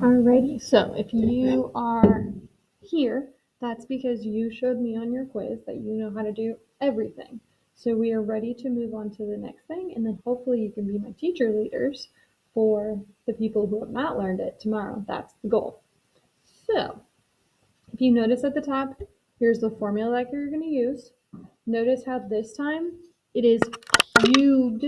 Alrighty, so if you are here, that's because you showed me on your quiz that you know how to do everything. So we are ready to move on to the next thing, and then hopefully you can be my teacher leaders for the people who have not learned it tomorrow. That's the goal. So if you notice at the top, here's the formula that you're going to use. Notice how this time it is cubed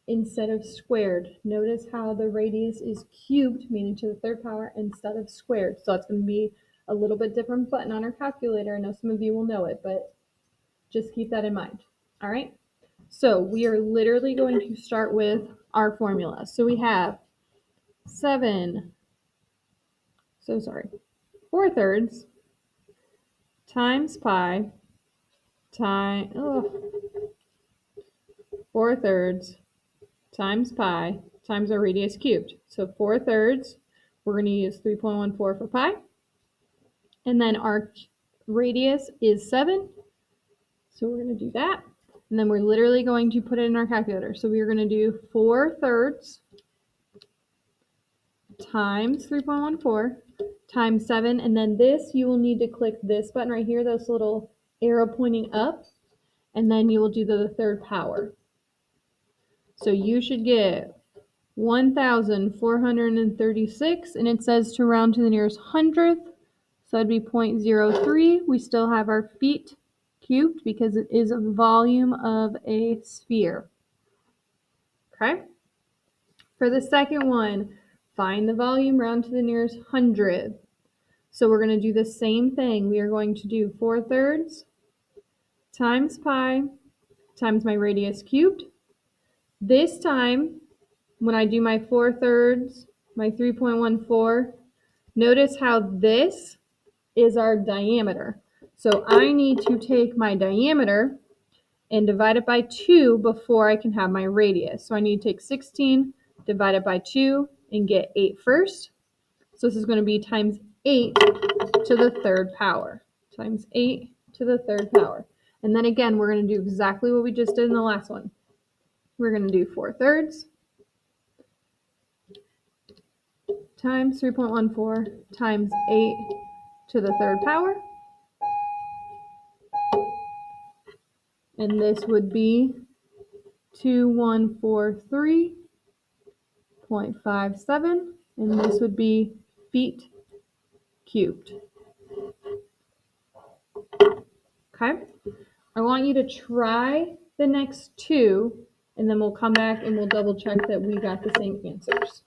instead of squared. Notice how the radius is cubed, meaning to the third power, instead of squared. So it's going to be a little bit different button on our calculator. I know some of you will know it, but just keep that in mind. All right. So we are literally going to start with our formula. So we have 4/3 times pi times 4/3 times pi times our radius cubed. So 4/3, we're going to use 3.14 for pi. And then our radius is 7. So we're going to do that. And then we're literally going to put it in our calculator. So we're going to do 4/3 times 3.14 times 7. And then this, you will need to click this button right here, this little arrow pointing up. And then you will do the third power. So you should get 1,436, and it says to round to the nearest hundredth, so that'd be 0.03. We still have our feet cubed because it is a volume of a sphere. Okay? For the second one, find the volume, round to the nearest hundredth. So we're going to do the same thing. We are going to do 4/3 times pi times my radius cubed. This time, when I do my 4/3, my 3.14, notice how this is our diameter. So I need to take my diameter and divide it by 2 before I can have my radius. So I need to take 16, divide it by 2, and get 8 first. So this is going to be times 8 to the third power. Times 8 to the third power. And then again, we're going to do exactly what we just did in the last one. We're going to do 4/3 times 3.14 times 8 to the third power. And this would be 2143.57, and this would be feet cubed. Okay? I want you to try the next two, and then we'll come back and we'll double check that we got the same answers.